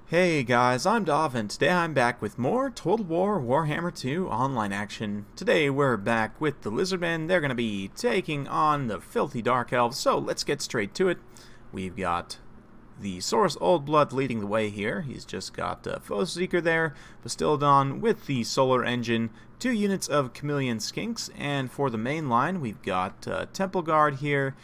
Hey guys, I'm Dov, and today I'm back with more Total War Warhammer 2 online action. Today we're back with the Lizardmen. They're going to be taking on the filthy Dark Elves, so let's get straight to it. We've got the Saurus Old Blood leading the way here. He's just got Foe Seeker there, Bastildon with the Solar Engine, 2 units of Chameleon Skinks, and for the main line we've got Temple Guard here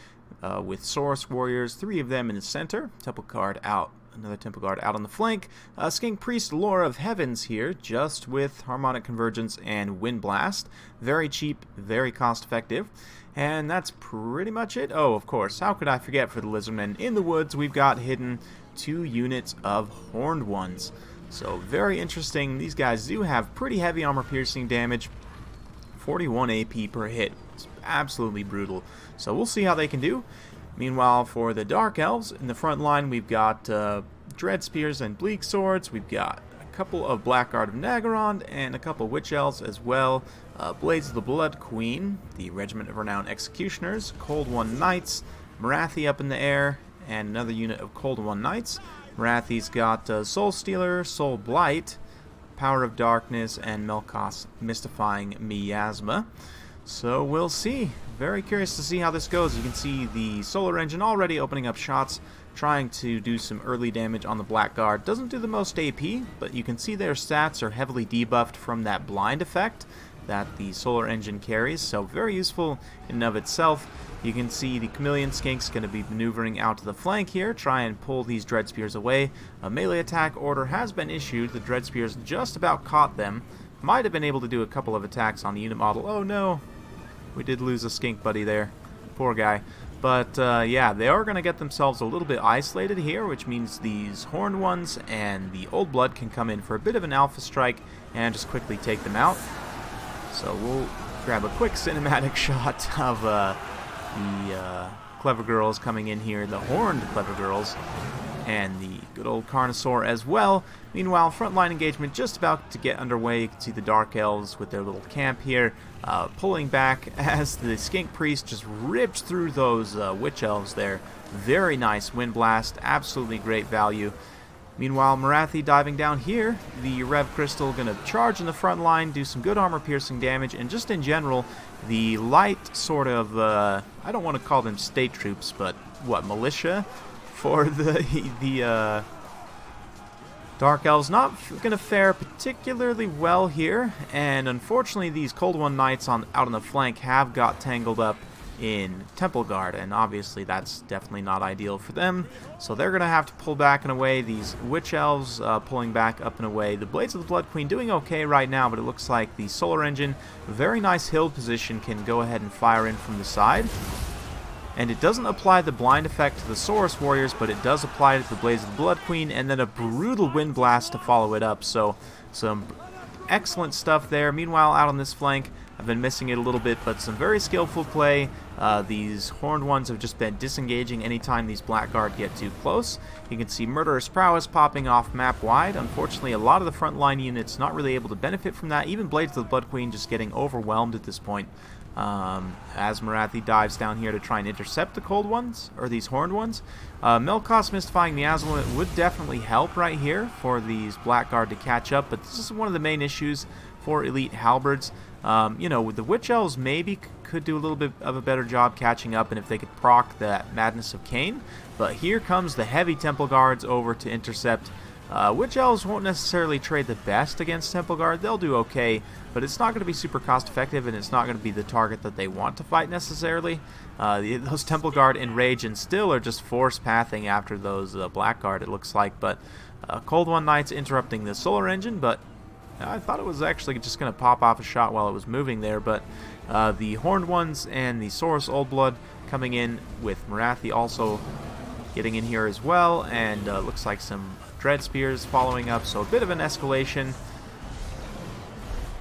with Saurus Warriors, 3 of them in the center, Temple Guard out. Another Temple Guard out on the flank. Skink Priest Lore of Heavens here, just with Harmonic Convergence and Wind Blast. Very cheap, very cost effective. And that's pretty much it. Oh, of course, how could I forget for the Lizardmen? In the woods, we've got hidden 2 units of Horned Ones. So, very interesting. These guys do have pretty heavy armor piercing damage. 41 AP per hit. It's absolutely brutal. So, we'll see how they can do. Meanwhile, for the Dark Elves, in the front line, we've got Dread Spears and Bleak Swords. We've got a couple of Blackguard of Nagorond and a couple of Witch Elves as well. Blades of the Blood Queen, the Regiment of Renowned Executioners, Cold One Knights, MORATHI up in the air, and another unit of Cold One Knights. MORATHI's got Soul Stealer, Soul Blight, Power of Darkness, and Melkos Mystifying Miasma. So we'll see. Very curious to see how this goes. You can see the Solar Engine already opening up shots, trying to do some early damage on the Blackguard. Doesn't do the most AP, but you can see their stats are heavily debuffed from that blind effect that the Solar Engine carries, so very useful in and of itself. You can see the Chameleon Skink's going to be maneuvering out to the flank here, try and pull these Dread Spears away. A melee attack order has been issued. The Dread Spears just about caught them. Might have been able to do a couple of attacks on the unit model. Oh no, we did lose a skink buddy there. Poor guy. But yeah, they are going to get themselves a little bit isolated here, which means these Horned Ones and the Old Blood can come in for a bit of an alpha strike and just quickly take them out. So we'll grab a quick cinematic shot of the Clever Girls coming in here, the Horned Clever Girls, and the good old Carnosaur as well. Meanwhile, Frontline Engagement just about to get underway. You can see the Dark Elves with their little camp here, pulling back as the Skink Priest just rips through those Witch Elves there. Very nice Wind Blast, absolutely great value. Meanwhile, MORATHI diving down here, the Rev Crystal going to charge in the front line, do some good armor piercing damage, and just in general, the light sort of, I don't want to call them state troops, but what, militia? For the Dark Elves not going to fare particularly well here, and unfortunately these Cold One Knights out on the flank have got tangled up in Temple Guard, and obviously that's definitely not ideal for them, so they're going to have to pull back and away. These Witch Elves pulling back up and away. The Blades of the Blood Queen doing okay right now, but it looks like the Solar Engine, very nice hill position, can go ahead and fire in from the side. And it doesn't apply the blind effect to the Saurus Warriors, but it does apply it to the Blades of the Blood Queen, and then a brutal Wind Blast to follow it up. So some excellent stuff there. Meanwhile, out on this flank, I've been missing it a little bit, but some very skillful play. These Horned Ones have just been disengaging anytime these Blackguard get too close. You can see Murderous Prowess popping off map-wide. Unfortunately, a lot of the frontline units not really able to benefit from that. Even Blades of the Blood Queen just getting overwhelmed at this point. As MORATHI dives down here to try and intercept the Cold Ones, or these Horned Ones. Melkos Mystifying Miasma would definitely help right here for these Blackguard to catch up, but this is one of the main issues for Elite Halberds. You know, with the Witch Elves maybe could do a little bit of a better job catching up, and if they could proc that Madness of Cain. But here comes the heavy Temple Guards over to intercept. Witch Elves won't necessarily trade the best against Temple Guard. They'll do okay, but it's not going to be super cost effective, and it's not going to be the target that they want to fight necessarily. Those Temple Guard enrage and still are just force pathing after those Blackguard, it looks like. But Cold One Knights interrupting the Solar Engine, but I thought it was actually just going to pop off a shot while it was moving there. But the Horned Ones and the Saurus Old Blood coming in with MORATHI also getting in here as well, and looks like some Dread Spears following up, so a bit of an escalation.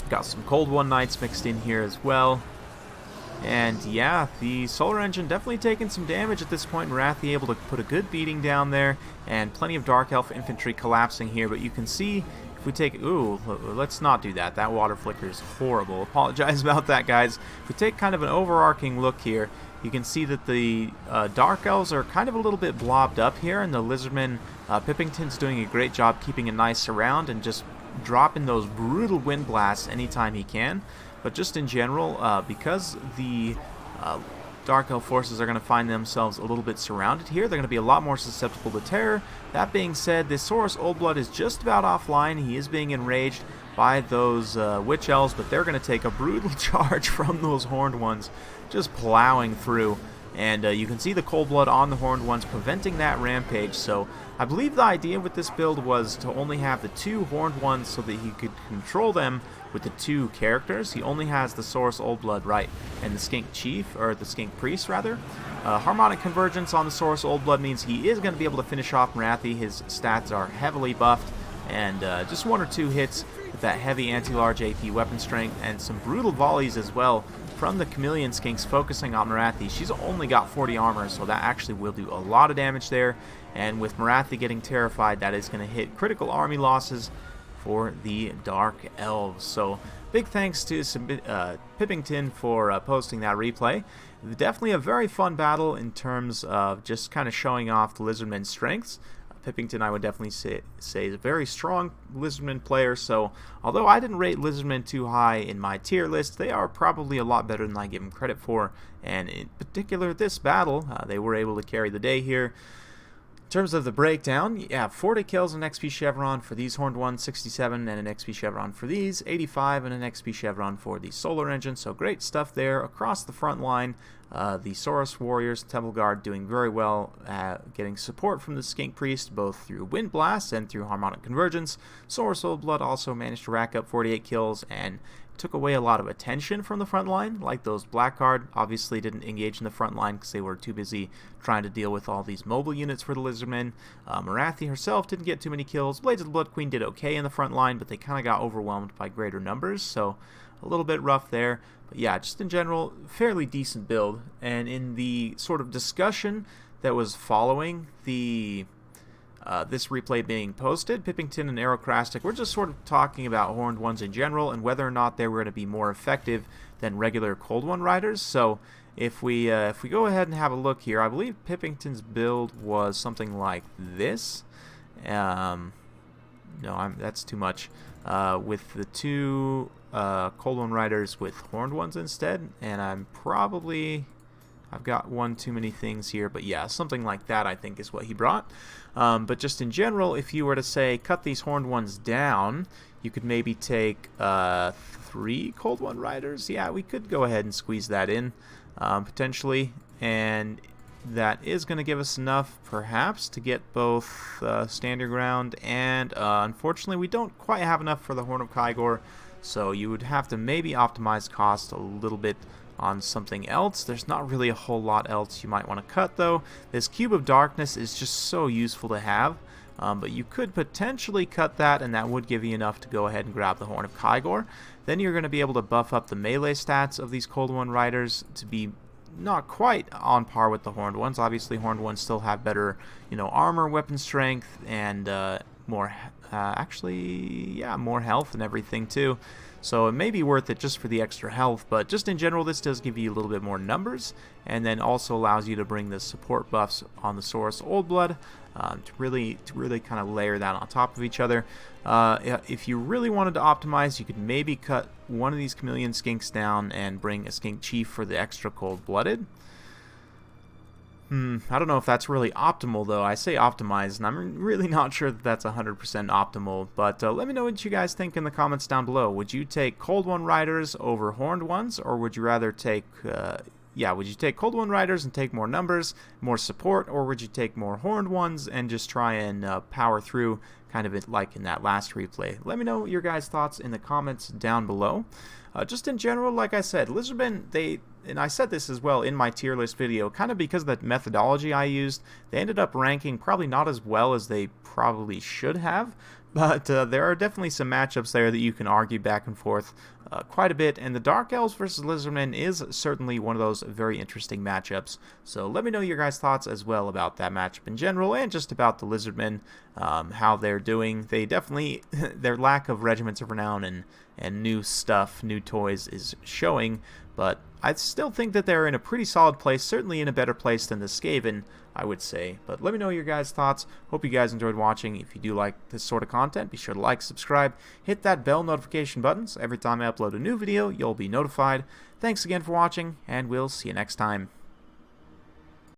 Got some Cold One Knights mixed in here as well. And yeah, the Solar Engine definitely taking some damage at this point. MORATHI able to put a good beating down there, and plenty of Dark Elf infantry collapsing here. But you can see, if we take... Ooh, let's not do that. That water flicker is horrible. Apologize about that, guys. If we take kind of an overarching look here, You can see that the Dark Elves are kind of a little bit blobbed up here, and the Lizardmen, Pippington's doing a great job keeping a nice surround and just dropping those brutal wind blasts anytime he can. But just in general, because the Dark Elf forces are going to find themselves a little bit surrounded here, they're going to be a lot more susceptible to terror. That being said, this Saurus Oldblood is just about offline. He is being enraged by those Witch Elves, but they're going to take a brutal charge from those Horned ones, just plowing through. And you can see the Cold Blood on the Horned ones preventing that rampage. So I believe the idea with this build was to only have the 2 Horned ones so that he could control them with the 2 characters. He only has the Saurus Oldblood, right, and the Skink Chief, or the Skink Priest, rather. Harmonic Convergence on the Saurus Oldblood means he is going to be able to finish off MORATHI. His stats are heavily buffed, and just 1 or 2 hits with that heavy anti-large AP weapon strength, and some brutal volleys as well from the Chameleon Skinks focusing on MORATHI. She's only got 40 armor, so that actually will do a lot of damage there. And with MORATHI getting terrified, that is going to hit critical army losses for the Dark Elves. So big thanks to Pippington for posting that replay. Definitely a very fun battle in terms of just kind of showing off the Lizardmen's strengths. Pippington, I would definitely say is a very strong Lizardman player, so although I didn't rate Lizardmen too high in my tier list, they are probably a lot better than I give them credit for, and in particular this battle, they were able to carry the day here. In terms of the breakdown, yeah, 40 kills and an XP chevron for these Horned ones, 67 and an XP chevron for these, 85 and an XP chevron for the Solar Engine, so great stuff there across the front line. The Saurus Warriors, Temple Guard doing very well, getting support from the Skink Priest, both through Wind Blast and through Harmonic Convergence. Saurus Oldblood also managed to rack up 48 kills and took away a lot of attention from the front line, like those Blackguard obviously didn't engage in the front line because they were too busy trying to deal with all these mobile units for the Lizardmen. MORATHI herself didn't get too many kills. Blades of the Blood Queen did okay in the front line, but they kind of got overwhelmed by greater numbers, so a little bit rough there. But yeah, just in general, fairly decent build. And in the sort of discussion that was following the this replay being posted, Pippington and Aerocrastic were just sort of talking about Horned ones in general and whether or not they were going to be more effective than regular Cold One Riders. So if we go ahead and have a look here, I believe Pippington's build was something like this. No, that's too much. With the 2 Cold One Riders with Horned ones instead, and I've got one too many things here, but yeah, something like that I think is what he brought. But just in general, if you were to say cut these Horned ones down, you could maybe take 3 Cold One Riders. Yeah, we could go ahead and squeeze that in potentially, and that is going to give us enough perhaps to get both Stand Your Ground, and unfortunately we don't quite have enough for the Horn of Kygor, so you would have to maybe optimize cost a little bit on something else. There's not really a whole lot else you might want to cut though. This Cube of Darkness is just so useful to have, but you could potentially cut that, and that would give you enough to go ahead and grab the Horn of Kygor. Then you're going to be able to buff up the melee stats of these Cold One Riders to be not quite on par with the Horned ones. Obviously Horned ones still have better, armor, weapon strength, and more health and everything too. So it may be worth it just for the extra health, but just in general this does give you a little bit more numbers, and then also allows you to bring the support buffs on the Saurus Oldblood to really kind of layer that on top of each other. If you really wanted to optimize, you could maybe cut one of these Chameleon Skinks down and bring a Skink Chief for the extra cold-blooded. I don't know if that's really optimal, though. I say optimize, and I'm really not sure that that's 100% optimal. But let me know what you guys think in the comments down below. Would you take Cold One Riders over Horned ones, or would you rather take... would you take Cold One Riders and take more numbers, more support, or would you take more Horned ones and just try and power through, kind of like in that last replay? Let me know your guys' thoughts in the comments down below. Just in general, like I said, Lizardmen, and I said this as well in my tier list video, kind of because of the methodology I used, they ended up ranking probably not as well as they probably should have, but there are definitely some matchups there that you can argue back and forth quite a bit, and the Dark Elves versus Lizardmen is certainly one of those very interesting matchups. So let me know your guys' thoughts as well about that matchup in general, and just about the Lizardmen, how they're doing. They definitely, their lack of Regiments of Renown and new stuff, new toys is showing, but I still think that they're in a pretty solid place, certainly in a better place than the Skaven, I would say. But let me know your guys' thoughts. Hope you guys enjoyed watching. If you do like this sort of content, be sure to like, subscribe, hit that bell notification button so every time I upload a new video, you'll be notified. Thanks again for watching, and we'll see you next time.